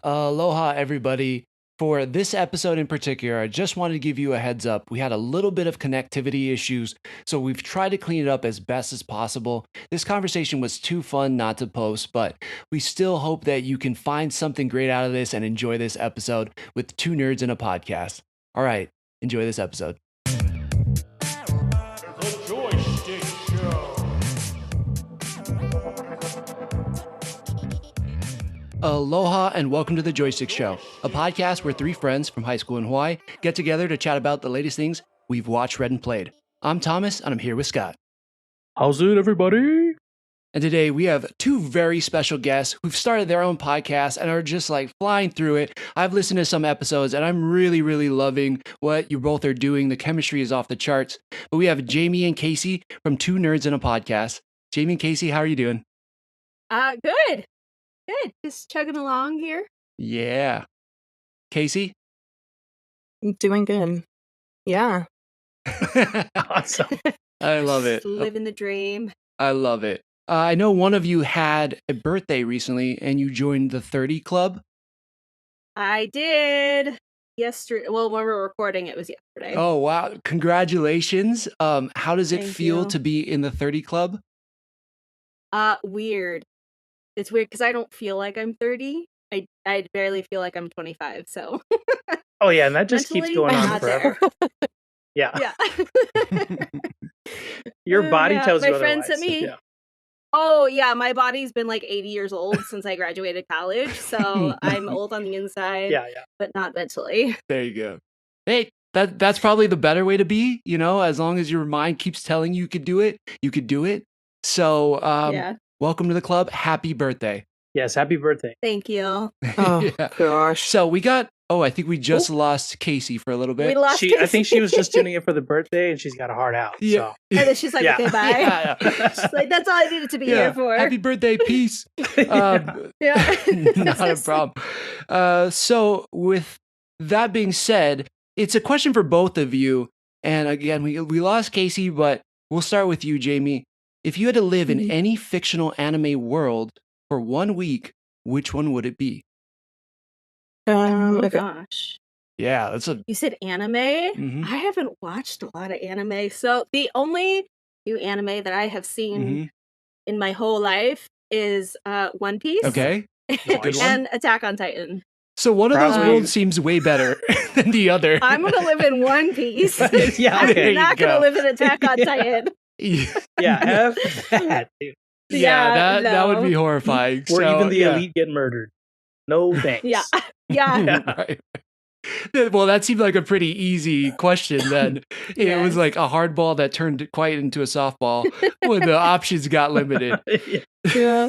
Aloha, everybody. For this episode in particular, I just wanted to give you a heads up. We had a little bit of connectivity issues, so we've tried to clean it up as best as possible. This conversation was too fun not to post, but we still hope that you can find something great out of this and enjoy this episode with two nerds in a podcast. All right, enjoy this episode. The Joy Schtick Show. Aloha and welcome to the Joy Schtick Show, a podcast where three friends from high school in Hawaii get together to chat about the latest things we've watched, read, and played. I'm Thomas, and I'm here with Scott. How's it, everybody? And today we have two very special guests who've started their own podcast and are just like flying through it. I've listened to some episodes and I'm really, really loving what you both are doing. The chemistry is off the charts. But we have Jamie and Kacie from Two Nerds in a Podcast. Jamie and Kacie, how are you doing? Good. Just chugging along here. Yeah. Kacie? I'm doing good. Yeah. Awesome. I love it. Living the dream. I love it. I know one of you had a birthday recently and you joined the 30 Club. I did yesterday. Well, when we're recording, it was yesterday. Oh, wow. Congratulations. How does it Thank feel you. to be in the 30 Club? Weird. It's weird because I don't feel like I'm 30. I barely feel like I'm 25. So Oh yeah, and that just keeps mentally, going I'm on not forever. Yeah. yeah. Your body Yeah, tells you my friend otherwise. sent me. Yeah. Oh yeah, my body's been like 80 years old since I graduated college, so I'm old on the inside, Yeah. but not mentally. There you go. Hey, that's probably the better way to be, as long as your mind keeps telling you could do it, you could do it. So, Yeah. welcome to the club. Happy birthday. Yes. Happy birthday. Thank you. Oh, Yeah. gosh. So I think we just lost Kacie for a little bit. We lost. I think she was just tuning in for the birthday, and she's got a heart out. Yeah. And then she's like, Yeah. okay, bye. Yeah. She's like, that's all I needed to be Yeah. here for. Happy birthday. Peace. So. Yeah. Not a problem. So with that being said, it's a question for both of you. And again, we lost Kacie, but we'll start with you, Jamie. If you had to live in any fictional anime world for 1 week, which one would it be? Oh Okay. gosh. Yeah, that's a You said anime? Mhm. I haven't watched a lot of anime. So the only new anime that I have seen Mhm. in my whole life is One Piece. Okay. That's a good one. And Attack on Titan. So one of those Probably- worlds seems way better than the other. I'm gonna live in One Piece. Yeah, I'm there you not gonna go. live in Attack on Yeah. Titan. Yeah, Yeah. F that, dude. Yeah, that would no. be horrifying. Where So, even the yeah. elite get murdered. No thanks. Yeah. Yeah. Right. Well, that seemed like a pretty easy question then. It was Yes. like a hardball that turned quite into a softball when the options got limited. Yeah. Yeah.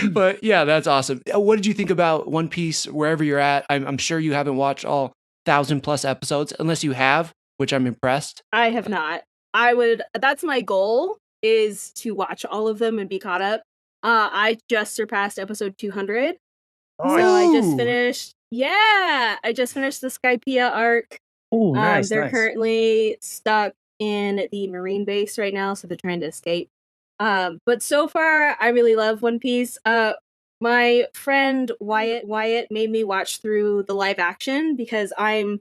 But yeah, that's awesome. What did you think about One Piece wherever you're at? I'm sure you haven't watched all 1,000+ episodes, unless you have, which I'm impressed. I have not. That's my goal, is to watch all of them and be caught up. I just surpassed episode 200. So I just Ooh. finished. Yeah, I just finished the Skypiea arc. Oh, nice. They're nice. currently stuck in the Marine base right now, so they're trying to escape. But so far, I really love One Piece. My friend Wyatt made me watch through the live action because I'm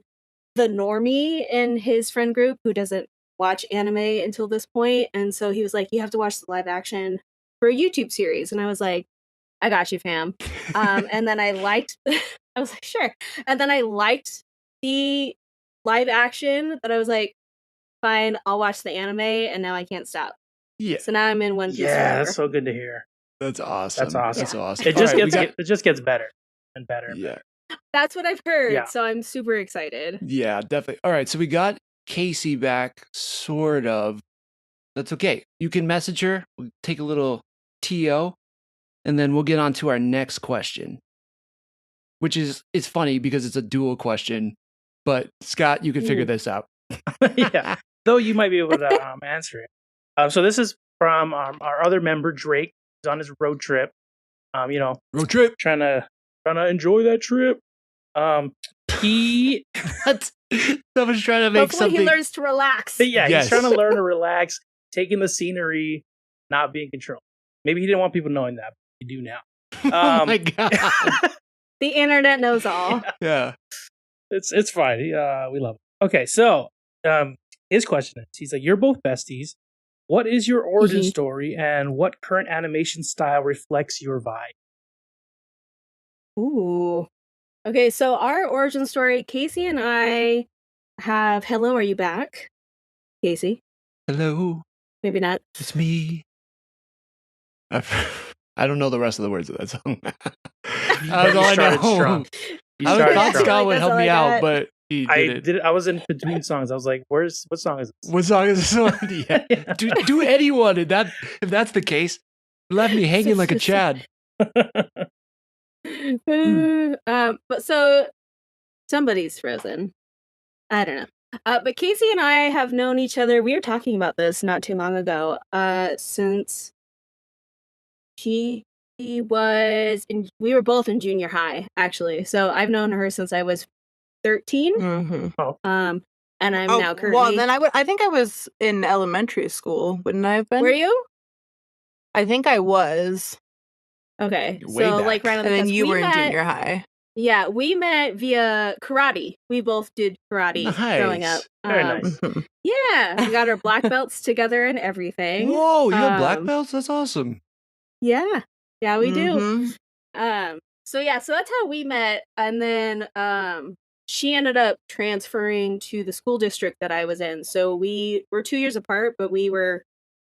the normie in his friend group who doesn't watch anime until this point, and so he was like, "You have to watch the live action for a YouTube series," and I was like, I got you, fam. And then I was like, sure. And then I liked the live action, but I was like, fine, I'll watch the anime, and now I can't stop. Yeah, So now I'm in One Piece. Yeah, forever. that's so good to hear. that's awesome. That's awesome. That's awesome. It just All right, gets it just gets better and better. and yeah, That's what I've heard, Yeah. so I'm super excited. yeah, definitely. All right, so we got Kacie back, sort of. That's okay. You can message her. We'll take a little TO, and then we'll get on to our next question, which is it's funny because it's a dual question. But Scott, you can figure Ooh. this out. Yeah, though you might be able to answer it. So this is from our other member Drake. He's on his road trip. Road trip. Trying to enjoy that trip. He Someone's trying to make Hopefully something. he learns to relax. But yeah, Yes. he's trying to learn to relax, taking the scenery, not being controlled. Maybe he didn't want people knowing that, but you do now. Oh my god! The internet knows all. Yeah. It's fine. We love it. Okay, so his question is, he's like, you're both besties. What is your origin story, and what current animation style reflects your vibe? Ooh. Okay, so our origin story, Kacie and I have Hello, Are You Back? Kacie. Hello, Maybe not. it's me. I don't know the rest of the words of that song. That's all I started know. strong. You I started thought strong. Scott would That's help all me I out, got. but he didn't. I was in between songs. I was like, what song is this? What song is this one? Yeah. Do anyone if that's the case. Left me hanging like a Chad. But so somebody's frozen. I don't know. But Kacie and I have known each other. We were talking about this not too long ago. Since we were both in junior high, actually. So I've known her since I was 13. Mm-hmm. And I'm now currently. Well, then I think I was in elementary school, wouldn't I have been? Were you? I think I was. Okay, Way so back. like right on And the then cusp. you We were in met- junior high. Yeah, we met via karate. We both did karate growing up. Nice. Very nice. Mhm. Yeah, we got our black belts together and everything. Whoa, you have black Um, belts? That's awesome. Yeah, we do. Mhm. So that's how we met, and then she ended up transferring to the school district that I was in. So we were 2 years apart, but we were,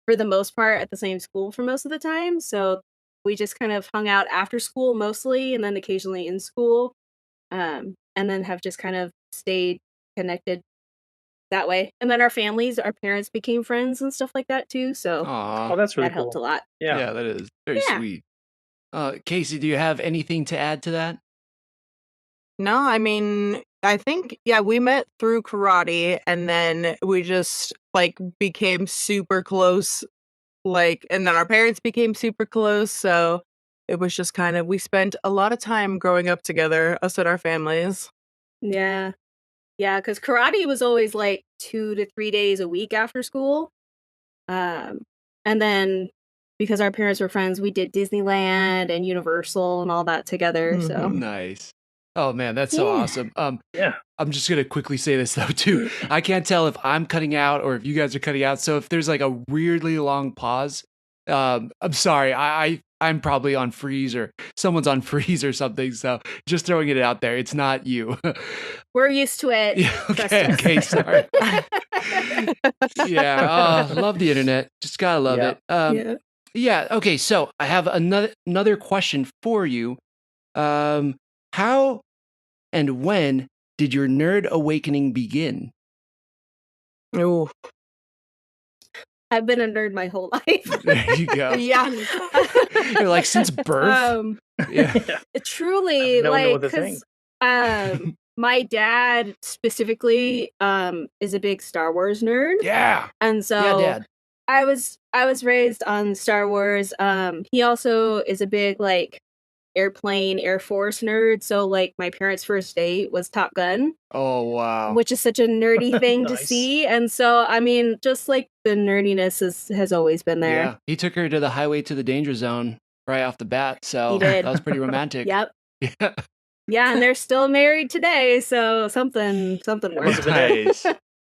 for the most part, at the same school for most of the time. So we just kind of hung out after school mostly, and then occasionally in school, and then have just kind of stayed connected that way. And then our parents became friends and stuff like that too. So Aw. Oh, that's really that cool. helped a lot. Yeah, that is very Yeah. sweet. Kacie, do you have anything to add to that? No, I mean, I think, we met through karate, and then we just, became super close, and then our parents became super close, so it was just kind of, we spent a lot of time growing up together, us and our families. Yeah. Yeah, because karate was always like 2 to 3 days a week after school. And then because our parents were friends, we did Disneyland and Universal and all that together. So Mhm. Nice. Oh man, that's so Yeah. awesome. Yeah. I'm just gonna quickly say this though too. I can't tell if I'm cutting out or if you guys are cutting out. So if there's like a weirdly long pause, I'm sorry. I'm probably on freeze or someone's on freeze or something. So just throwing it out there. It's not you. we're used to it. Yeah. Trust Okay. us. Okay. Sorry. Yeah. Love the internet. Just gotta love Yeah. it. Yeah. Yeah. Okay. So I have another question for you. How and when did your nerd awakening begin? Ooh. I've been a nerd my whole life. There you go. Yeah. You're like since birth. Yeah. Truly, I've known no like, other thing. because my dad specifically is a big Star Wars nerd. Yeah. And so Yeah, Dad. I was raised on Star Wars. He also is a big like airplane Air Force nerd. So like my parents' first date was Top Gun, Oh wow. which is such a nerdy thing to Nice. see. And so I mean, just like the nerdiness has always been there. Yeah. He took her to the highway to the danger zone right off the bat. So He did. that was pretty romantic. Yep. Yeah. Yeah, and they're still married today, so something must works. have been Nice.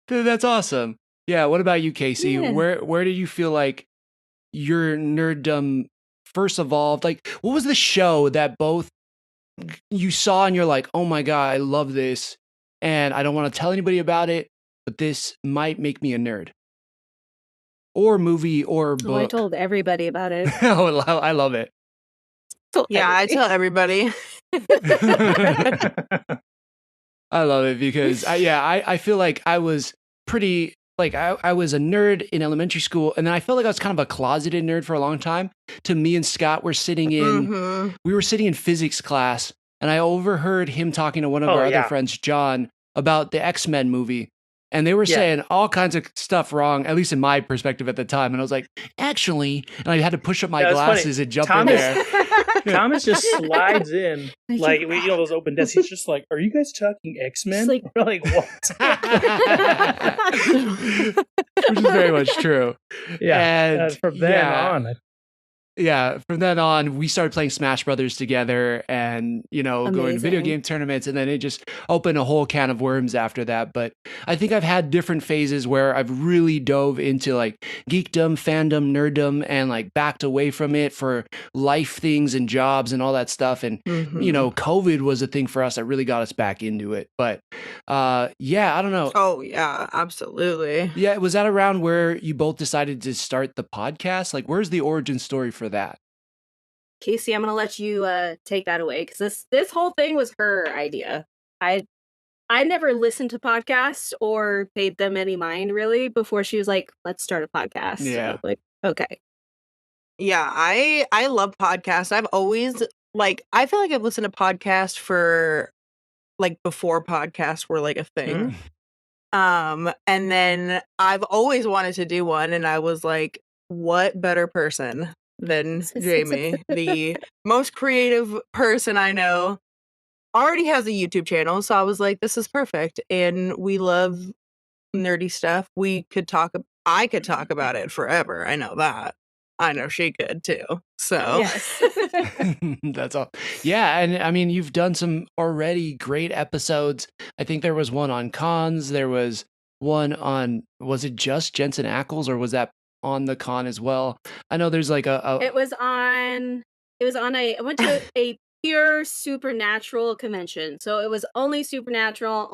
Dude, that's awesome. Yeah. What about you, Kacie? Yeah. Where did you feel like your nerddom first evolved? Like, what was the show that both you saw and you're like, oh my God, I love this. And I don't want to tell anybody about it, but this might make me a nerd. Or movie or Oh, I book. told everybody about it. Oh, I love it. Yeah, I tell everybody. I love it because I feel like I was pretty like I was a nerd in elementary school, and then I felt like I was kind of a closeted nerd for a long time. To me and Scott were sitting in Mhm. we were sitting in physics class, and I overheard him talking to one of Oh, our other yeah. friends, John, about the X-Men movie. And they were Yeah. saying all kinds of stuff wrong, at least in my perspective at the time. And I was like, actually, and I had to push up my Yeah, it's funny. glasses and jump Thomas- in there. Thomas just slides in, like, you know, those open desks. He's just like, are you guys talking X-Men? Just like- We're like, what? Which is very much true. Yeah. And from then yeah. on. yeah, from then on, we started playing Smash Brothers together and, going to video Amazing. game tournaments. And then it just opened a whole can of worms after that. But I think I've had different phases where I've really dove into like geekdom, fandom, nerddom, and like backed away from it for life things and jobs and all that stuff. And, COVID was a thing for us that really got us back into it. But yeah, I don't know. Oh, yeah, absolutely. Yeah, was that around where you both decided to start the podcast? Like, where's the origin story for that? Kacie, I'm gonna let you take that away because this whole thing was her idea. I never listened to podcasts or paid them any mind really before she was like, "Let's start a podcast." So I Yeah. was like, okay. Yeah, I love podcasts. I've always I feel like I've listened to podcasts for like before podcasts were like a thing. And then I've always wanted to do one, and I was like, what better person than Jamie, the most creative person I know, already has a YouTube channel. So I was like, this is perfect. And we love nerdy stuff. I could talk about it forever. I know that. I know she could too. So Yes. That's all. Yeah, and I mean, you've done some already great episodes. I think there was one on cons. There was one on, was it just Jensen Ackles or was that on the con as well? I know there's like a It was on I went to a pure supernatural convention. So it was only supernatural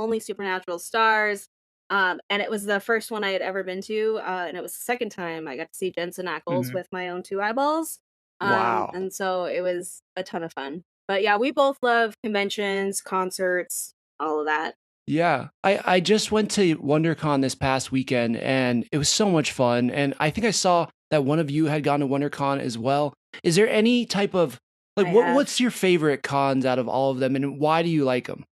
stars. And it was the first one I had ever been to. And it was the second time I got to see Jensen Ackles with my own two eyeballs. wow. And so it was a ton of fun. But yeah, we both love conventions, concerts, all of that. Yeah, I just went to WonderCon this past weekend and it was so much fun. And I think I saw that one of you had gone to WonderCon as well. Is there any type of like what's your favorite cons out of all of them and why do you like them?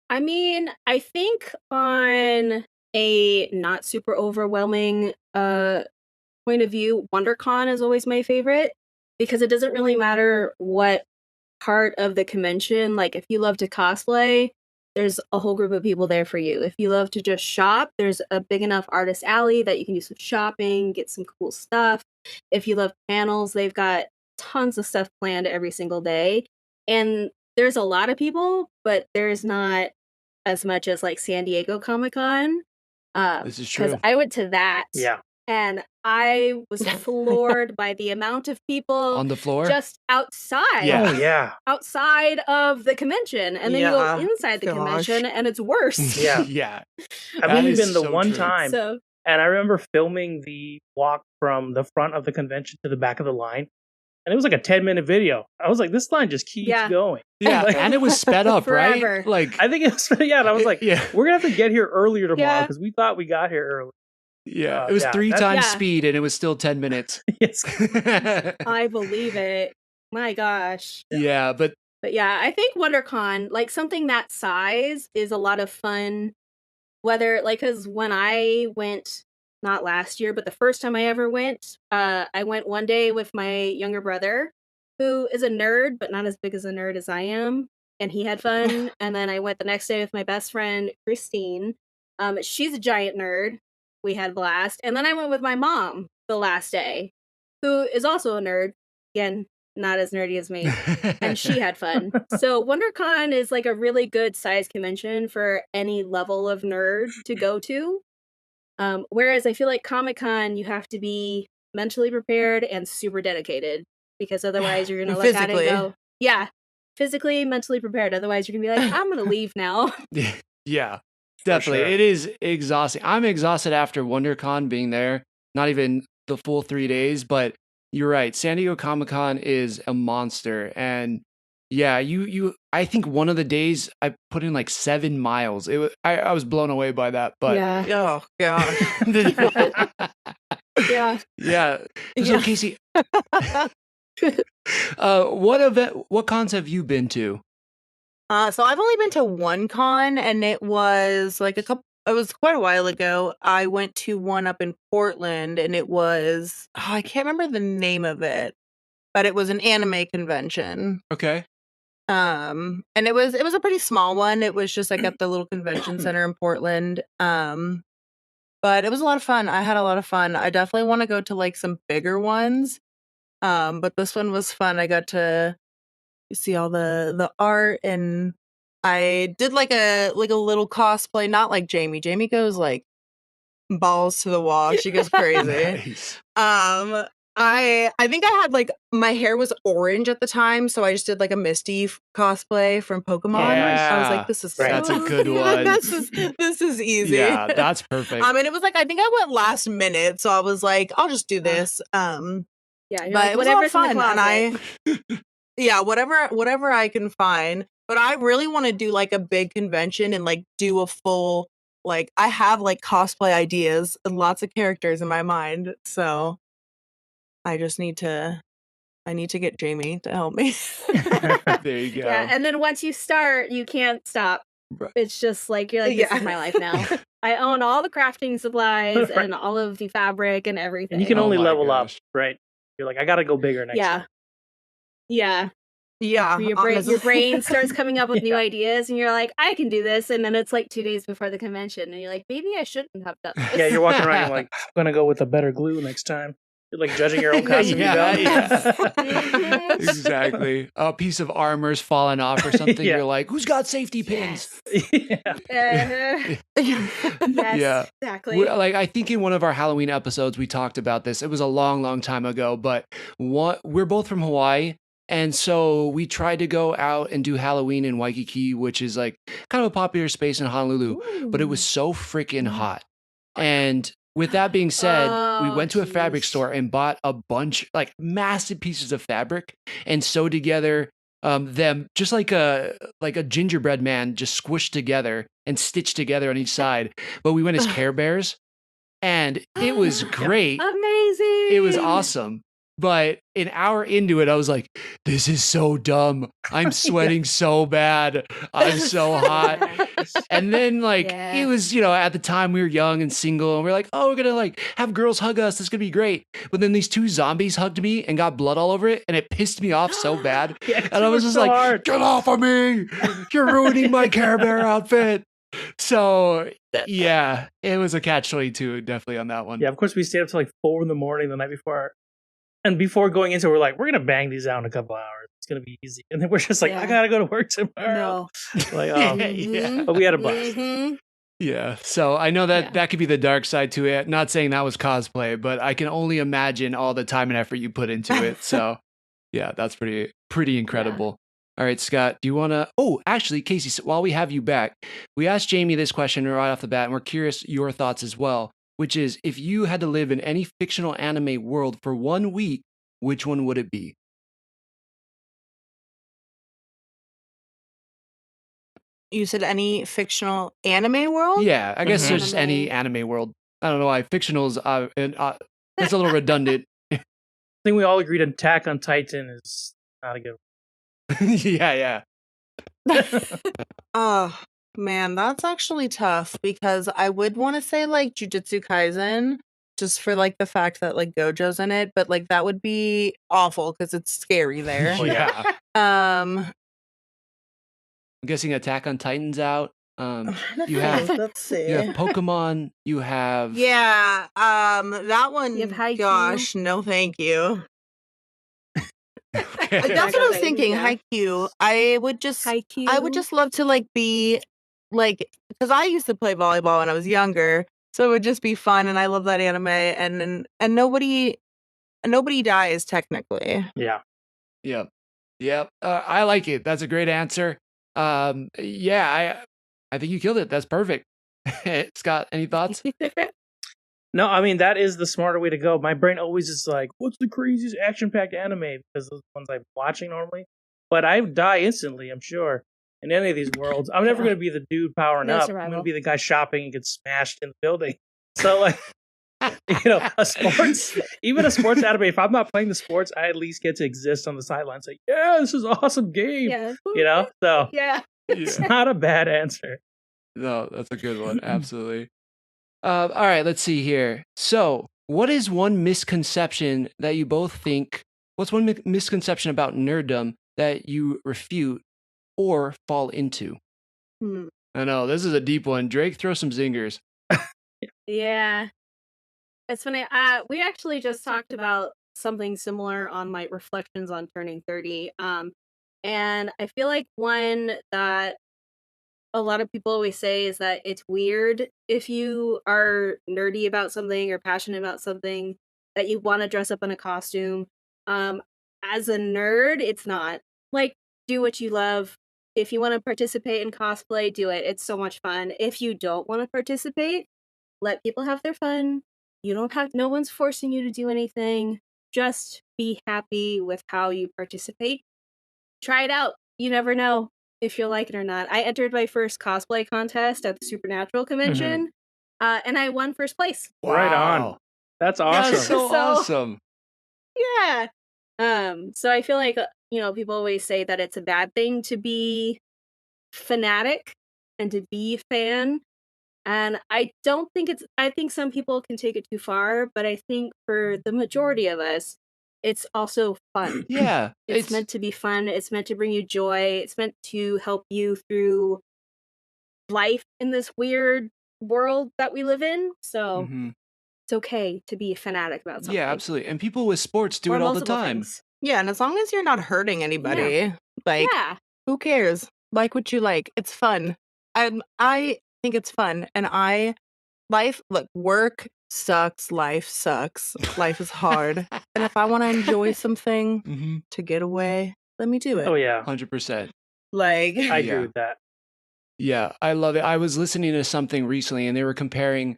I mean, I think on a not super overwhelming point of view, WonderCon is always my favorite because it doesn't really matter what part of the convention. Like, if you love to cosplay, there's a whole group of people there for you. If you love to just shop, there's a big enough artist alley that you can do some shopping, get some cool stuff. If you love panels, they've got tons of stuff planned every single day. And there's a lot of people, but there's not as much as like San Diego Comic-Con. This is Because true. I went to that. Yeah. And I was floored by the amount of people On the floor? just outside. Yeah. Oh yeah. Outside of the convention. And then you go Yeah, inside the gosh. convention and it's worse. Yeah. Yeah. I've That only is been the so one true. time, So and I remember filming the walk from the front of the convention to the back of the line, and it was like a 10-minute video. I was like, this line just keeps Yeah. going. Yeah, Like, and it was sped up, Forever. right? Like I think it was yeah. And I was like, yeah. we're gonna have to get here earlier tomorrow Yeah. because we thought we got here early. Yeah, it was yeah, 3 that- times Yeah. speed and it was still 10 minutes. Yes. I believe it. My gosh. Yeah, but But yeah, I think WonderCon, like something that size, is a lot of fun. Whether like, because when I went, not last year, but the first time I ever went, I went one day with my younger brother, who is a nerd, but not as big as a nerd as I am, and he had fun. And then I went the next day with my best friend Christine. She's a giant nerd. We had a blast. And then I went with my mom the last day, who is also a nerd. Again, not as nerdy as me. And she had fun. So WonderCon is like a really good size convention for any level of nerd to go to. Whereas I feel like Comic-Con, you have to be mentally prepared and super dedicated because otherwise you're gonna look at it and go, yeah, physically, mentally prepared. Otherwise you're gonna be like, I'm gonna leave now. yeah, definitely. sure. It is exhausting. I'm exhausted after WonderCon being there, not even the full 3 days, but you're right. San Diego Comic-Con is a monster. And yeah, I think one of the days I put in like 7 miles. I was blown away by that, but Yeah. Oh gosh. Yeah. yeah. So Yeah. Kacie, what cons have you been to? So I've only been to one con, and it was like it was quite a while ago. I went to one up in Portland, and it was I can't remember the name of it, but it was an anime convention. Okay. And it was a pretty small one. It was just like at the little convention center in Portland. But it was a lot of fun. I had a lot of fun. I definitely want to go to like some bigger ones. But this one was fun. I got to see all the art, and I did like a little cosplay, not like Jamie. Jamie goes like balls to the wall. She goes crazy. Nice. I think I had like my hair was orange at the time, so I just did like a Misty cosplay from Pokemon. I was like, this is Right. That's a good one. this is easy. Yeah, that's perfect. And it was like I think I went last minute, so I was like, I'll just do this. Yeah, But like, it was a lot of whatever's in the fun, and closet. yeah, whatever I can find. But I really want to do like a big convention and like do a full like I have like cosplay ideas and lots of characters in my mind, so I just need to get Jamie to help me. There you go. Yeah, and then once you start, you can't stop. Right. It's just like you're like, this is my life now. I own all the crafting supplies Right. and all of the fabric and everything. And you can Oh only my level up, gosh. right? You're like, I gotta go bigger next Yeah. time. Yeah. Yeah, Your brain starts coming up with new Yeah. ideas, and you're like, I can do this. And then it's like 2 days before the convention, and you're like, maybe I shouldn't have done this. Yeah, you're walking around, you're like, I'm gonna go with a better glue next time. You're like judging your own costume. Yeah, you go. Mhm. Exactly. A piece of armor's fallen off or something. Yeah. You're like, who's got safety pins? Yeah. Uh-huh. Yes, Yeah. exactly. Like I think in one of our Halloween episodes we talked about this. It was a long time ago, but we're both from Hawaii, and so we tried to go out and do Halloween in Waikiki, which is like kind of a popular space in Honolulu, but it was so freaking hot. And with that being said, we Oh, went to a fabric geez. store and bought a bunch, like massive pieces of fabric, and sewed together them just like a gingerbread man, just squished together and stitched together on each side. But we went as Care Bears, and it was great. Amazing. It was awesome. But an hour into it, I was like, this is so dumb. I'm sweating so bad. I'm so hot. And then like Yeah. it was, at the time we were young and single, and we're like, oh, we're gonna like have girls hug us. This is gonna be great. But then these 2 zombies hugged me and got blood all over it, and it pissed me off so bad. Yeah, And I was just so like, hard. get off of me. You're ruining my Care Bear outfit. So yeah, it was a catch-22 definitely on that one. Yeah, of course we stayed up till like 4 a.m. the night before. And before going into it, we're like, we're gonna bang these out in a couple hours. It's gonna be easy. And then we're just like, I Yeah. gotta go to work tomorrow. No. Like, oh. Yeah. But we had a blast. Mhm. Yeah. So I know that Yeah. that could be the dark side to it. Not saying that was cosplay, but I can only imagine all the time and effort you put into it. So yeah, that's pretty incredible. All right, Scott, do you want to? Oh, actually, Kacie, while we have you back, we asked Jamie this question right off the bat, and we're curious your thoughts as well, which is if you had to live in any fictional anime world for 1 week, which one would it be? You said any fictional anime world? Yeah, I guess Mhm. there's just any anime world. I don't know why fictional's it's a little redundant. I think we all agreed Attack on Titan is not a good Yeah. Oh man, that's actually tough because I would want to say like Jujutsu Kaisen, just for like the fact that like Gojo's in it, but like that would be awful because it's scary there. Yeah. Um, I'm guessing Attack on Titan's out. You let's have see. you have Pokemon. You have Yeah, that one. You have Haikyuu. Gosh, no, thank you. Okay. That's what I was Haikyuu, thinking. yeah. Haikyuu. I would just Haikyuu. love to like be like because I used to play volleyball when I was younger, so it would just be fun, and I love that anime, and nobody dies technically. Yeah. Yep. I like it. That's a great answer. Yeah, I think you killed it. That's perfect. Scott, any thoughts? No, I mean that is the smarter way to go. My brain always is like, what's the craziest action-packed anime? Because those ones I'm watching normally. But I die instantly, I'm sure. In any of these worlds. I'm never gonna be the dude powering No up. I'm survival. gonna be the guy shopping and gets smashed in the building. So like even a sports anime, if I'm not playing the sports, I at least get to exist on the sidelines. Like, yeah, this is an awesome game. Yeah. So Yeah. it's not a bad answer. No, that's a good one. Absolutely. All right, let's see here. So, what is one misconception that you both think? What's one misconception about nerddom that you refute or fall into? Hmm. I know this is a deep one. Drake, throw some zingers. Yeah. It's funny. We actually just talked about something similar on my reflections on turning 30. And I feel like one that a lot of people always say is that it's weird if you are nerdy about something or passionate about something that you want to dress up in a costume. Um, as a nerd, it's not. Like, do what you love. If you want to participate in cosplay, do it. It's so much fun. If you don't want to participate, let people have their fun. You don't have, no one's forcing you to do anything. Just be happy with how you participate. Try it out. You never know if you'll like it or not. I entered my first cosplay contest at the Supernatural convention, and I won first place. Right on. Wow. That's That's awesome. so So- awesome. Yeah. So I feel like people always say that it's a bad thing to be fanatic and to be a fan. And I don't think I think some people can take it too far, but I think for the majority of us, it's also fun. Yeah. It's meant to be fun. It's meant to bring you joy. It's meant to help you through life in this weird world that we live in. So Mhm. it's okay to be a fanatic about something. Yeah, absolutely. And people with sports do Or it all the multiple time. things. Yeah, and as long as you're not hurting anybody, like Yeah. who cares? Like what you like. It's fun. I think it's fun. And work sucks, life sucks. Life is hard. And if I want to enjoy something Mhm. to get away, let me do it. Oh yeah, 100%. Like I agree Yeah. with that. Yeah, I love it. I was listening to something recently and they were comparing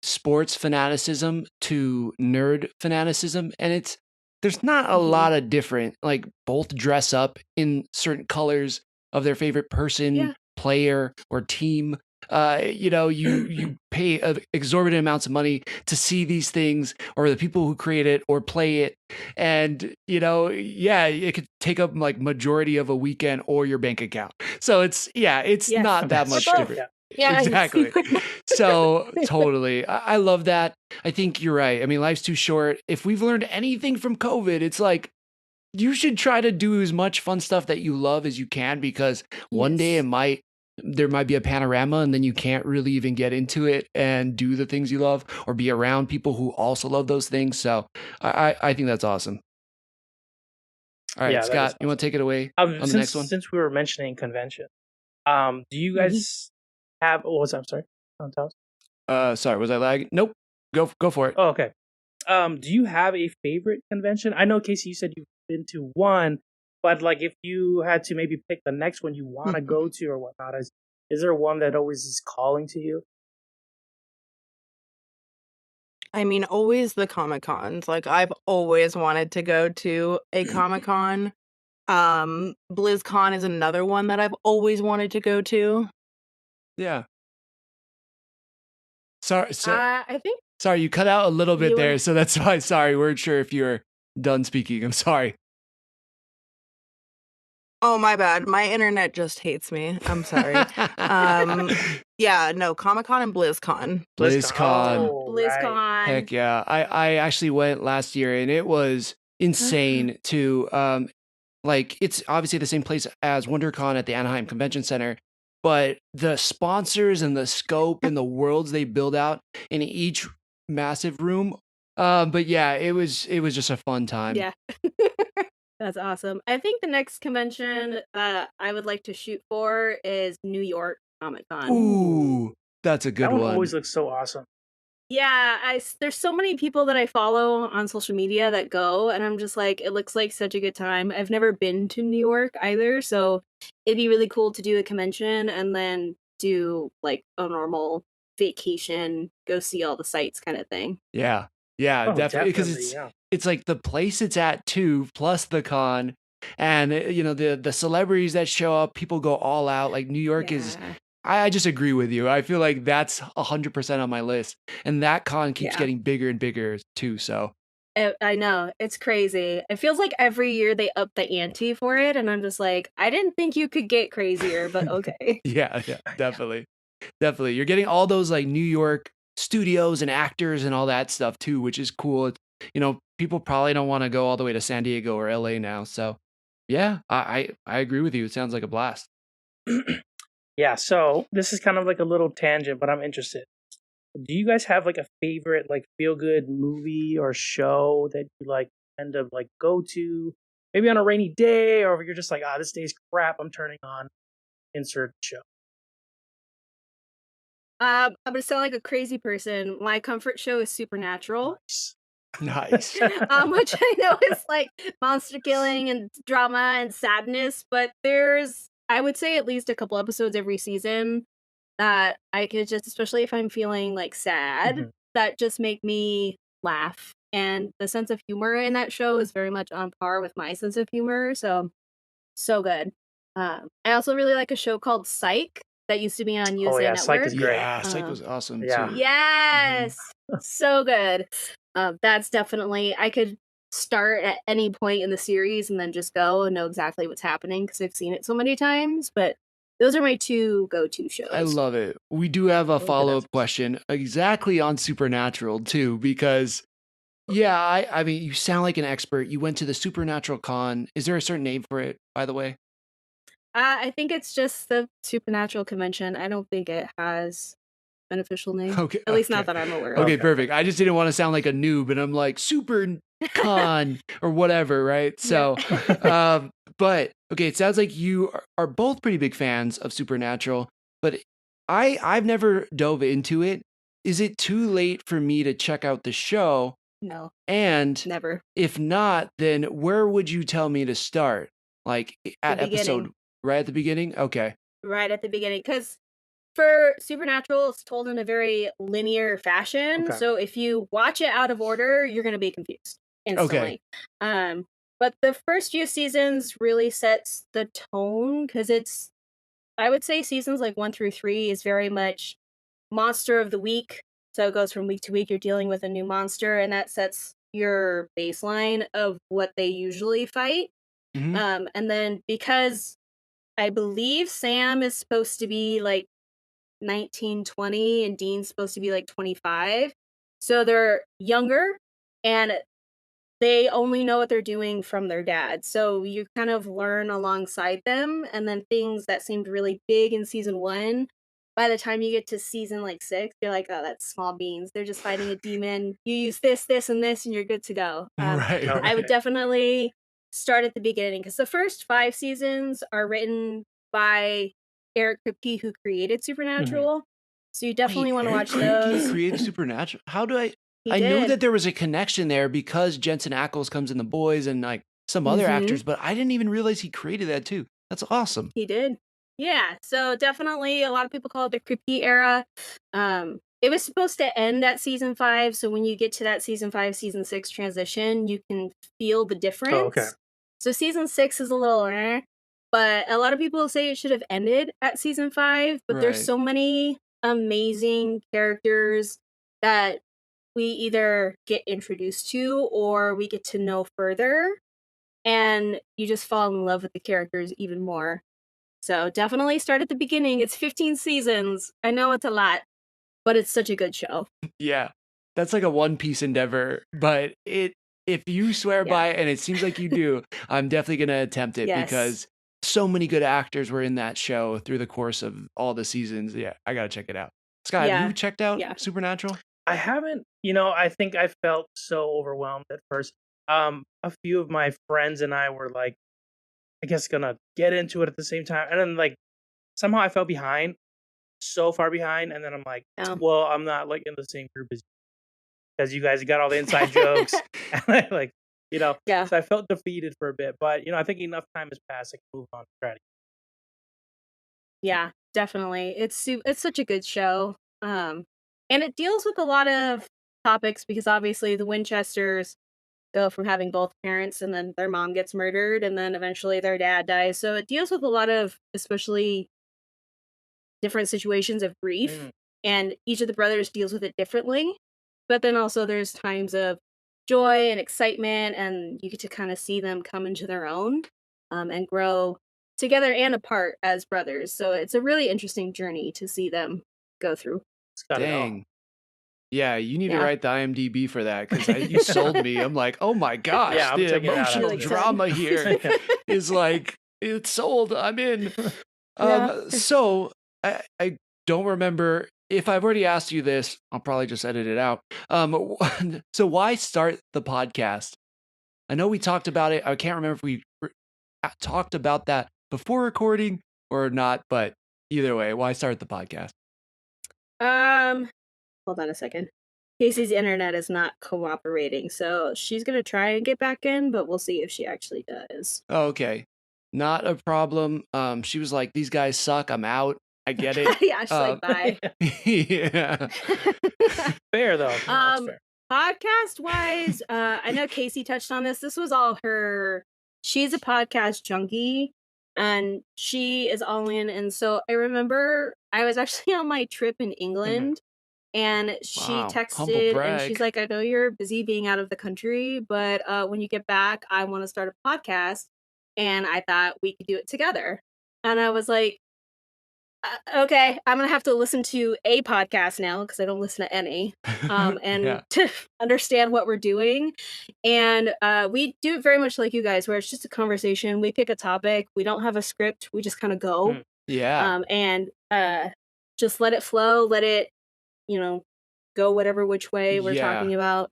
sports fanaticism to nerd fanaticism. And there's not a lot of different, like both dress up in certain colors of their favorite person, Yeah. player, or team. You pay exorbitant amounts of money to see these things or the people who create it or play it. And, it could take up like majority of a weekend or your bank account. So it's Yes. not that That's much true. different. Yeah. Exactly. So totally. I love that. I think you're right. I mean, life's too short. If we've learned anything from COVID, it's like you should try to do as much fun stuff that you love as you can because one day Yes. there might be a panorama and then you can't really even get into it and do the things you love or be around people who also love those things. So I think that's awesome. All right, Yeah, that is Scott, you want to awesome. take it away on the next one? Since we were mentioning convention, do you guys have? What was that? I'm sorry. Don't tell us. Sorry, was I lagging? Nope. Go for it. Oh, okay. Do you have a favorite convention? I know, Kacie, you said you've been to one, but like if you had to maybe pick the next one you want to go to or whatnot, is there one that always is calling to you? I mean, always the Comic Cons. Like I've always wanted to go to a Comic Con. BlizzCon is another one that I've always wanted to go to. Yeah. Sorry, I think sorry, you cut out a little bit You there, were- so that's why. Sorry, weren't sure if you were done speaking. I'm sorry. Oh my bad. My internet just hates me. I'm sorry. Yeah, no, Comic Con and BlizzCon. BlizzCon. Oh, right. BlizzCon. Heck yeah. I actually went last year and it was insane to like it's obviously the same place as WonderCon at the Anaheim Convention Center, but the sponsors and the scope and the worlds they build out in each massive room. But yeah, it was just a fun time. Yeah. That's awesome. I think the next convention that I would like to shoot for is New York Comic Con. Ooh, that's a good That one one. always looks so awesome. Yeah, there's so many people that I follow on social media that go, and I'm just like, it looks like such a good time. I've never been to New York either, so it'd be really cool to do a convention and then do like a normal vacation, go see all the sites kind of thing. Yeah, Oh, definitely because definitely, it's like the place it's at too, plus the con, and the celebrities that show up, people go all out. Like New York is. Yeah. I just agree with you. I feel like that's 100% on my list, and that con keeps Yeah. getting bigger and bigger too. So I know, it's crazy. It feels like every year they up the ante for it, and I'm just like, I didn't think you could get crazier, but okay. yeah, definitely. You're getting all those like New York studios and actors and all that stuff too, which is cool. People probably don't want to go all the way to San Diego or LA now. So yeah, I agree with you. It sounds like a blast. Yeah, so this is kind of like a little tangent, but I'm interested. Do you guys have like a favorite like feel good movie or show that you like tend to like go to maybe on a rainy day, or if you're just like, this day's crap, I'm turning on insert show. I'm gonna sound like a crazy person. My comfort show is Supernatural. Nice. Which I know is like monster killing and drama and sadness, but there's, I would say, at least a couple episodes every season that I could just, especially if I'm feeling like sad, that just make me laugh. And the sense of humor in that show is very much on par with my sense of humor. So good. I also really like a show called Psych that used to be on USA yeah, Network. Psych is great. Yeah, Psych was awesome yeah. too. Yes, so good. That's definitely, I could start at any point in the series and then just go and know exactly what's happening because I've seen it so many times. But those are my two go-to shows. I love it. We do have a Okay, follow-up that's- question exactly on Supernatural too, because I mean, you sound like an expert. You went to the Supernatural Con. Is there a certain name for it, by the way? I think it's just the Supernatural Convention. I don't think it has an official name. Okay, At least okay. not that I'm aware of. Okay, perfect. I just didn't want to sound like a noob, and I'm like Super Con or whatever, right? So, but okay, it sounds like you are both pretty big fans of Supernatural, but I've never dove into it. Is it too late for me to check out the show? No, And never. if not, then where would you tell me to start? Like at episode beginning. right at the beginning? Okay. Right at the beginning, because for Supernatural, it's told in a very linear fashion. Okay. So if you watch it out of order, you're going to be confused instantly. But the first few seasons really sets the tone because it's, I would say seasons like 1 through 3 is very much monster of the week. So it goes from week to week, you're dealing with a new monster, and that sets your baseline of what they usually fight. Mhm. And then because I believe Sam is supposed to be like 19, 20, and Dean's supposed to be like 25. So they're younger and they only know what they're doing from their dad. So you kind of learn alongside them. And then things that seemed really big in season 1, by the time you get to season like 6, you're like, oh, that's small beans. They're just fighting a demon. You use this, this, and this, and you're good to go. Right. I would Okay. definitely start at the beginning because the first 5 seasons are written by Eric Kripke, who created Supernatural. So you definitely want to watch those. Created Supernatural. How do I? He I knew did. that there was a connection there because Jensen Ackles comes in The Boys and like some other actors, but I didn't even realize he created that too. That's awesome. He did. Yeah, so definitely a lot of people call it the Kripke era. It was supposed to end at season 5, so when you get to that season 5, season 6 transition, you can feel the difference. Oh, okay. So season 6 is a little but a lot of people say it should have ended at season 5, but Right. there's so many amazing characters that we either get introduced to or we get to know further, and you just fall in love with the characters even more. So definitely start at the beginning. It's 15 seasons. I know it's a lot, but it's such a good show. Yeah. That's like a One Piece endeavor, but if you swear Yeah. by it and it seems like you do, I'm definitely going to attempt it Yes. because so many good actors were in that show through the course of all the seasons. Yeah, I got to check it out. Scott, have Yeah. you checked out Yeah. Supernatural? I haven't, I think I felt so overwhelmed at first. A few of my friends and I were like, I guess gonna get into it at the same time. And then like somehow I fell behind, so far behind, and then I'm like, Oh. well, I'm not like in the same group as you because you guys got all the inside jokes. And I like, Yeah. so I felt defeated for a bit. But I think enough time has passed, I can move on and try to. Yeah, definitely. It's such a good show. And it deals with a lot of topics because obviously the Winchesters go from having both parents and then their mom gets murdered and then eventually their dad dies. So it deals with a lot of especially different situations of grief, and each of the brothers deals with it differently. But then also there's times of joy and excitement, and you get to kind of see them come into their own and grow together and apart as brothers. So it's a really interesting journey to see them go through. It's got it all. Dang. Yeah, you need to Yeah. write the IMDb for that because you sold me. I'm like, oh my gosh, Yeah, I'm the checking it out emotional after this. drama here is like, it's sold. I'm in. Yeah. So I don't remember if I've already asked you this. I'll probably just edit it out. So why start the podcast? I know we talked about it. I can't remember if we talked about that before recording or not, but either way, why start the podcast? Hold on a second. Casey's internet is not cooperating, so she's gonna try and get back in, but we'll see if she actually does. Oh, okay. Not a problem. She was like, these guys suck. I'm out. I get it. Yeah, she's like, bye. Yeah. Fair though. That's fair. Podcast wise, I know Kacie touched on this. This was all her. She's a podcast junkie, and she is all in. And so I remember I was actually on my trip in England, and she Wow, humble texted, and brag. she's like, "I know you're busy being out of the country, but when you get back, I want to start a podcast." And I thought we could do it together. And I was like, okay, I'm gonna have to listen to a podcast now because I don't listen to any, and Yeah. to understand what we're doing. And we do it very much like you guys, where it's just a conversation. We pick a topic. We don't have a script. We just kind of go, Yeah. and just let it flow. Let it, go whatever which way we're Yeah. talking about.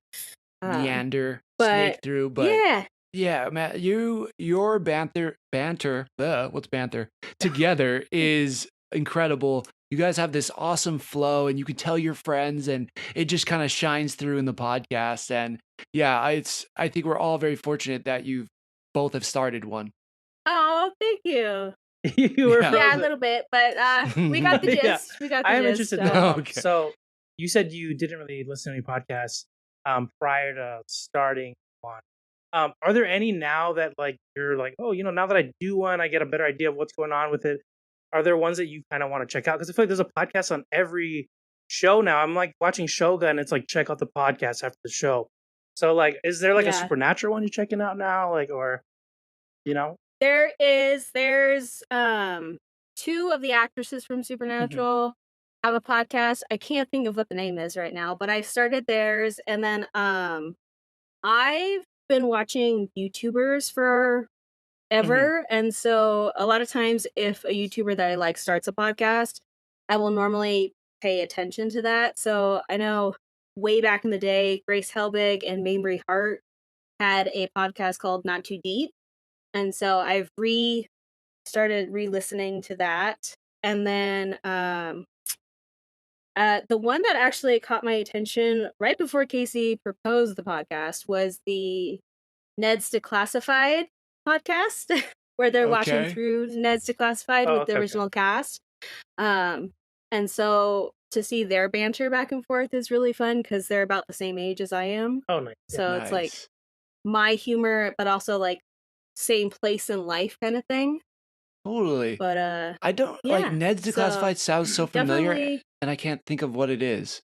Meander, but snake through, but yeah, Matt, your banter, what's banter? Together is incredible. You guys have this awesome flow, and you can tell your friends, and it just kind of shines through in the podcast. And yeah, I think we're all very fortunate that you both have started one. Oh, thank you. You were Yeah, a little bit, but we got the gist. Yeah. We got the I am gist. interested. So. Okay. So you said you didn't really listen to any podcasts prior to starting one. Are there any now that like you're like, oh, now that I do one, I get a better idea of what's going on with it? Are there ones that you kind of want to check out? Because I feel like there's a podcast on every show now. I'm like watching Shogun. It's like check out the podcast after the show. So like, is there like a supernatural one you're checking out now? Like, or there's two of the actresses from Supernatural have a podcast. I can't think of what the name is right now, but I started theirs, and then I've been watching YouTubers forever, and so a lot of times if a YouTuber that I like starts a podcast, I will normally pay attention to that. So I know way back in the day, Grace Helbig and Mabry Hart had a podcast called Not Too Deep, and so I've started re-listening to that. And then the one that actually caught my attention right before Kacie proposed the podcast was the Ned's Declassified podcast, where they're watching through Ned's Declassified with the original cast. And so to see their banter back and forth is really fun because they're about the same age as I am. Oh, nice. So it's like my humor, but also like same place in life kind of thing. Totally. But I don't like Ned's Declassified sounds so familiar, and I can't think of what it is.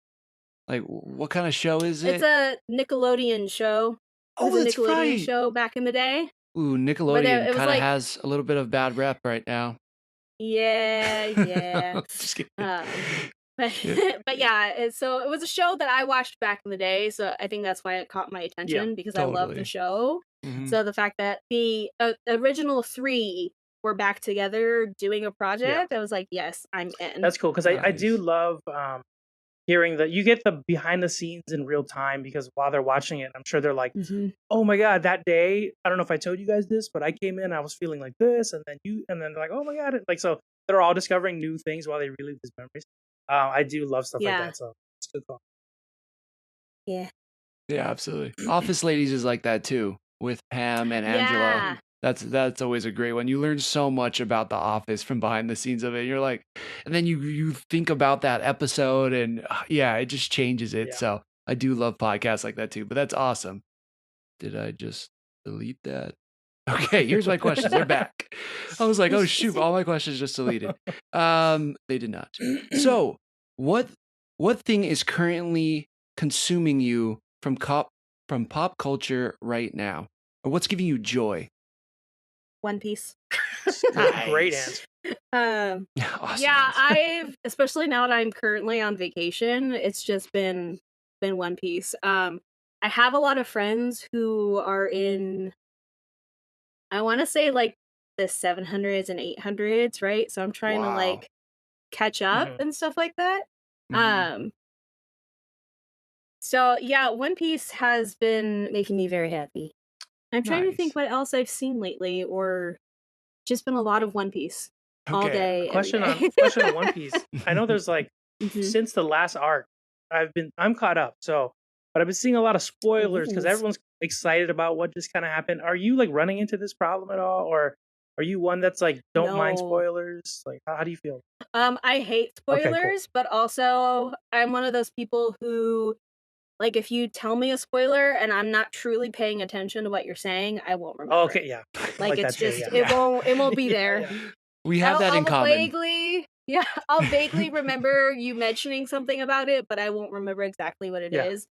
Like, what kind of show is it? It's a Nickelodeon show. Oh, that's Nickelodeon right. Show back in the day. Ooh, Nickelodeon kind of like, has a little bit of bad rep right now. Yeah. Just kidding. But yeah, so it was a show that I watched back in the day, so I think that's why it caught my attention because I love the show. So the fact that the original three were back together doing a project, I was like, yes, I'm in. That's cool because I do love hearing that you get the behind the scenes in real time, because while they're watching it, I'm sure they're like, oh my God, that day, I don't know if I told you guys this, but I came in, I was feeling like this, and then they're like, oh my God. Like, so they're all discovering new things while they relive these memories. I do love stuff like that, so it's a good call. Yeah. Yeah, absolutely. Office Ladies is like that too, with Pam and Angela. That's always a great one. You learn so much about the office from behind the scenes of it. You're like, and then you think about that episode, and it just changes it. So I do love podcasts like that too. But that's awesome. Did I just delete that? Okay, here's my questions. They're back. I was like, oh shoot, all my questions just deleted. They did not. So what thing is currently consuming you from pop culture right now? Or what's giving you joy? One Piece. Nice. Great answer. Awesome. I've, especially now that I'm currently on vacation, it's just been One Piece. I have a lot of friends who are in, I want to say like the 700s and 800s, right? So I'm trying to like catch up and stuff like that. So yeah, One Piece has been making me very happy. I'm trying to think Nice. what else I've seen lately, or just been a lot of One Piece all Okay. day, every Question on day. One Piece. I know there's like Mhm. since the last arc, I'm caught up. So, but I've been seeing a lot of spoilers because Ooh. everyone's excited about what just kind of happened. Are you like running into this problem at all, or are you one that's like don't mind No. spoilers? Like, how do you feel? I hate Okay, cool. spoilers, but also I'm one of those people who, like, if you tell me a spoiler and I'm not truly paying attention to what you're saying, I won't remember it. Okay, yeah, I Like, like it's that too. just Yeah, it won't be Yeah, there. yeah. We have that in I'll common. vaguely I'll vaguely remember you mentioning something about it, but I won't remember exactly what it Yeah. is.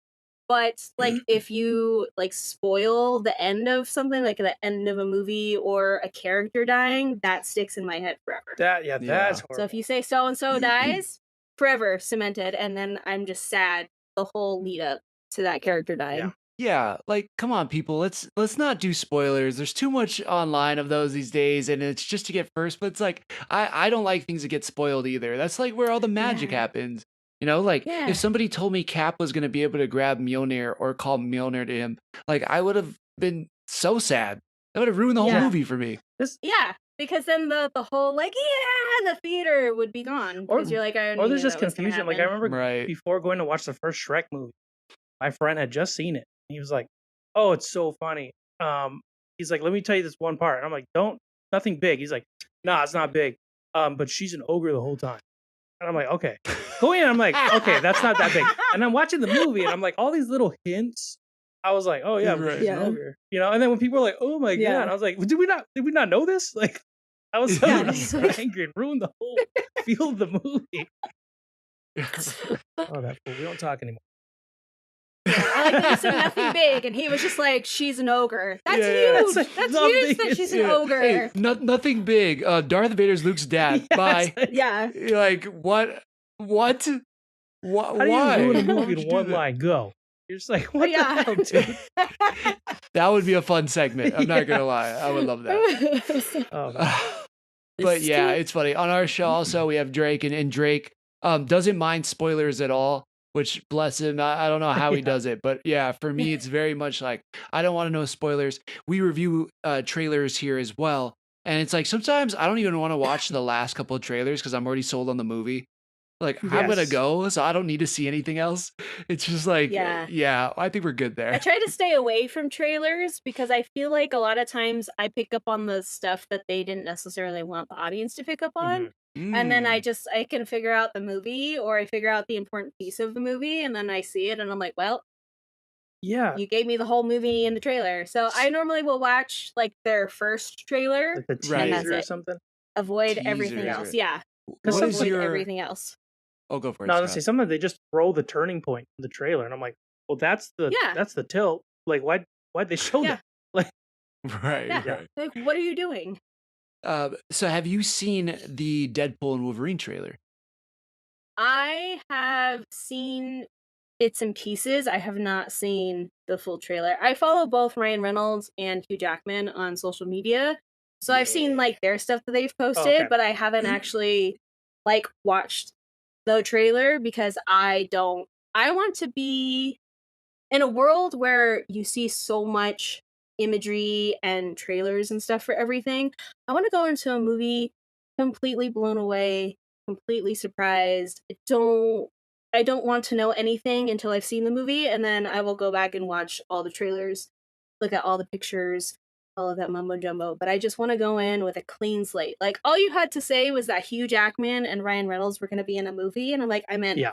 But like if you like spoil the end of something, like the end of a movie or a character dying, that sticks in my head forever. That's Yeah. So horrible. if you say so and so dies, forever cemented, and then I'm just sad the whole lead up to that character dying. Yeah, like come on people, let's not do spoilers. There's too much online of those these days and it's just to get first, but it's like I don't like things that get spoiled either. That's like where all the magic Yeah. happens. You know, like Yeah. if somebody told me Cap was going to be able to grab Mjolnir or call Mjolnir to him, like I would have been so sad. That would have ruined the whole Yeah. movie for me. Yeah, because then the whole like in the theater would be gone Or- because you're like, I Or there's knew just that was gonna confusion. Like I happen. remember Right. before going to watch the first Shrek movie, my friend had just seen it. He was like, "Oh, it's so funny." He's like, "Let me tell you this one part." And I'm like, nothing big." He's like, "Nah, it's not big. But she's an ogre the whole time." And I'm like, "Okay." Go in. I'm like, "Okay, that's not that big." And I'm watching the movie, and I'm like, all these little hints. I was like, "Oh yeah, but Right. she's an Yeah. ogre," you know. And then when people were like, "Oh my Yeah. god," I was like, "Did we not know this?" Like, I was so, Yeah. so angry and ruined the whole feel of the movie. Oh, that fool. We don't talk anymore. I like that you said nothing big, and he was just like, "She's an ogre." That's Yeah. huge. That's That's nothing. huge that she's an Yeah. ogre. Hey, nothing big. Darth Vader's Luke's dad. Yeah, Bye. it's like, Yeah. You're like, what? What? how do you Why? ruin a Why movie would in you do one that? line? Go. You're just like, what Yeah. the hell, dude? That would be a fun segment. I'm not gonna lie. I would love that. Oh, man. But yeah, it's funny. On our show also we have Drake and Drake doesn't mind spoilers at all, which bless him. I don't know how he Yeah. does it, but yeah, for me it's very much like I don't want to know spoilers. We review trailers here as well. And it's like sometimes I don't even want to watch the last couple of trailers because I'm already sold on the movie. Like I'm gonna Yes. go, so I don't need to see anything else. It's just like, Yeah. yeah, I think we're good there. I try to stay away from trailers because I feel like a lot of times I pick up on the stuff that they didn't necessarily want the audience to pick up on. Mhm. And then I Mm. can figure out the movie or I figure out the important piece of the movie and then I see it and I'm like, well, Yeah. you gave me the whole movie in the trailer. So I normally will watch like their first trailer, Like the Right. and that's teaser or it. something. Avoid everything Teaser. else. Yeah. What is Avoid your everything else. Oh, go for it. No, I was gonna say Scott. sometimes they just throw the turning point in the trailer, and I'm like, well, that's Yeah. the tilt. Like, why'd they show Yeah. that? Like, Right, Yeah. right. Like, what are you doing? So have you seen the Deadpool and Wolverine trailer? I have seen bits and pieces. I have not seen the full trailer. I follow both Ryan Reynolds and Hugh Jackman on social media. So I've seen like their stuff that they've posted, okay. but I haven't actually like watched the trailer because I want to be in a world where you see so much imagery and trailers and stuff for everything. I want to go into a movie completely blown away, completely surprised. I don't want to know anything until I've seen the movie, and then I will go back and watch all the trailers, look at all the pictures, all of that mumbo jumbo. But I just want to go in with a clean slate. Like all you had to say was that Hugh Jackman and Ryan Reynolds were going to be in a movie, and I'm like, I'm in. yeah,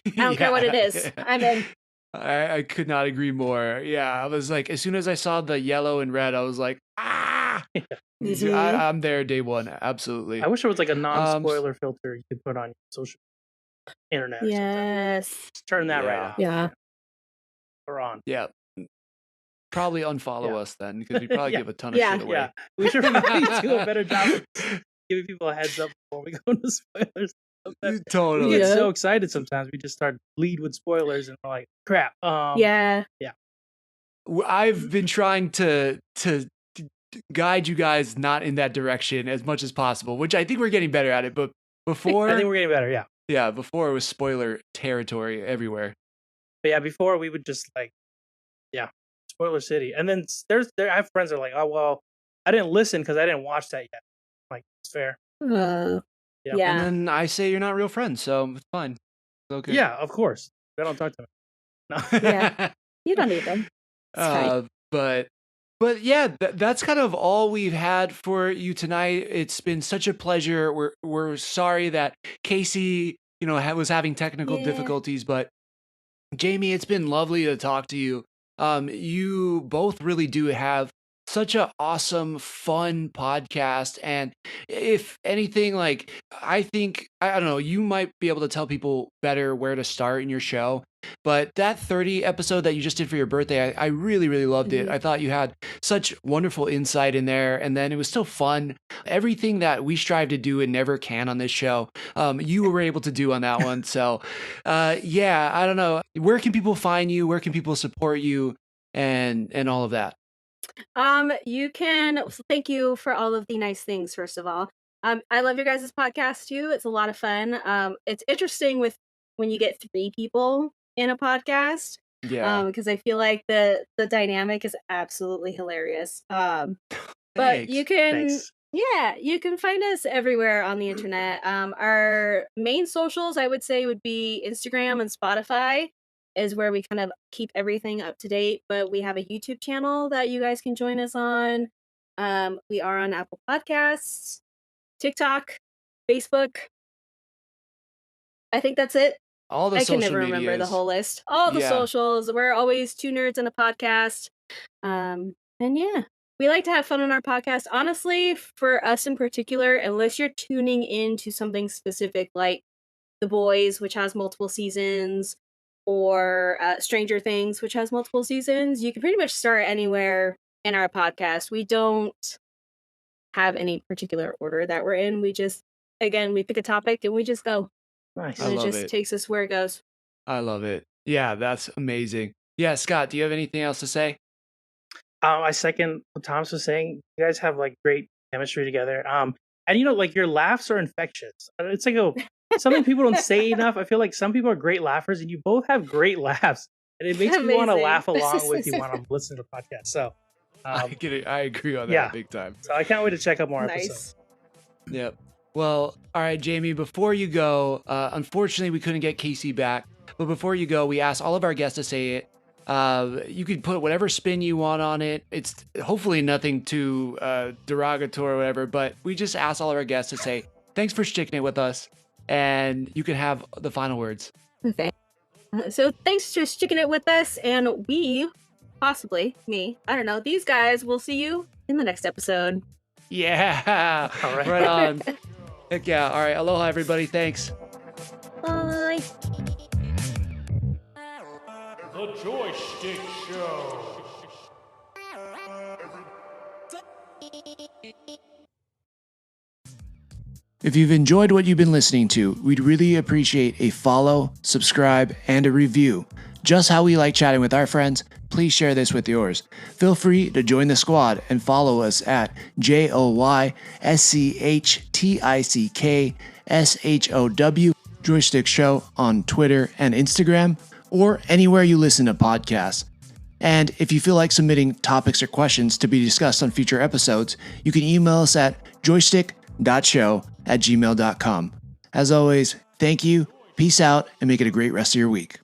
I don't care what it is. I'm in. I could not agree more. Yeah, I was like, as soon as I saw the yellow and red, I was like, ah! Mhm. I'm there day one. Absolutely. I wish there was like a non-spoiler filter you could put on social internet. Or something. Yes. Just turn that right Yeah. off. Yeah. Or on. Yeah. Probably unfollow Yeah. us then because we probably Yeah. give a ton of Yeah. shit away. Yeah, we should probably do a better job of giving people a heads up before we go into spoilers. Sometimes we Totally. get Yeah. so excited. Sometimes we just start lead with spoilers, and we're like, "Crap." Yeah. I've been trying to guide you guys not in that direction as much as possible, which I think we're getting better at it. But before, I think we're getting better. Yeah, yeah, before it was spoiler territory everywhere. but yeah, before we would just like, yeah, Spoiler City. And then I have friends that are like, oh well, I didn't listen because I didn't watch that yet. I'm like, it's fair. Uh, Yeah. yeah. And then I say you're not real friends, so it's fine. It's okay. Yeah, of course. They don't talk to me. No. Yeah. You don't need them. It's fine. But yeah, that's kind of all we've had for you tonight. It's been such a pleasure. We're sorry that Kacie, was having technical Yeah. difficulties, but Jamie, it's been lovely to talk to you. You both really do have such an awesome, fun podcast. And if anything, like, I think, I don't know, you might be able to tell people better where to start in your show. But that 30 episode that you just did for your birthday, I really, really loved it. Mhm. I thought you had such wonderful insight in there. And then it was so fun. Everything that we strive to do and never can on this show, you were able to do on that one. So, yeah, I don't know. Where can people find you? Where can people support you and all of that? You can thank you for all of the nice things, first of all. I love your guys' podcast too. It's a lot of fun. It's interesting when you get 3 people in a podcast. Yeah. Because I feel like the dynamic is absolutely hilarious. But Thanks. you can Thanks. yeah, you can find us everywhere on the internet. Our main socials, I would say, would be Instagram and Spotify is where we kind of keep everything up to date. But we have a YouTube channel that you guys can join us on. We are on Apple Podcasts, TikTok, Facebook. I think that's it. All the I can social never remember the medias. whole list. All the Yeah. socials. We're always 2 nerds and a podcast. And yeah, we like to have fun on our podcast. Honestly, for us in particular, unless you're tuning into something specific like The Boys, which has multiple seasons, or Stranger Things, which has multiple seasons, you can pretty much start anywhere in our podcast. We don't have any particular order that we're in. We just, again, we pick a topic and we just go. Nice. I And it love just it. takes us where it goes. I love it. Yeah, that's amazing. Yeah, Scott, do you have anything else to say? I second what Thomas was saying. You guys have like great chemistry together. And like your laughs are infectious. It's like something people don't say enough. I feel like some people are great laughers, and you both have great laughs, and it makes me want to Amazing. laugh along with you when I'm listening to the podcast. So, I get it. I agree on that yeah. big time. so I can't wait to check out more episodes. Nice. Yep. Well, all right, Jamie, before you go, unfortunately, we couldn't get Kacie back. But before you go, we asked all of our guests to say it. You could put whatever spin you want on it. It's hopefully nothing too derogatory or whatever, but we just asked all of our guests to say, thanks for sticking it with us. And you can have the final words. Okay. So thanks for sticking it with us, and we, possibly me, I don't know, these guys will see you in the next episode. Yeah. All right. Right on. Heck yeah. All right. Aloha, everybody. Thanks. Bye. The Joy Schtick Show. If you've enjoyed what you've been listening to, we'd really appreciate a follow, subscribe, and a review. Just how we like chatting with our friends, please share this with yours. Feel free to join the squad and follow us at JoySchtickShow, Joy Schtick Show on Twitter and Instagram, or anywhere you listen to podcasts. And if you feel like submitting topics or questions to be discussed on future episodes, you can email us at joystick.show@gmail.com. As always, thank you, peace out, and make it a great rest of your week.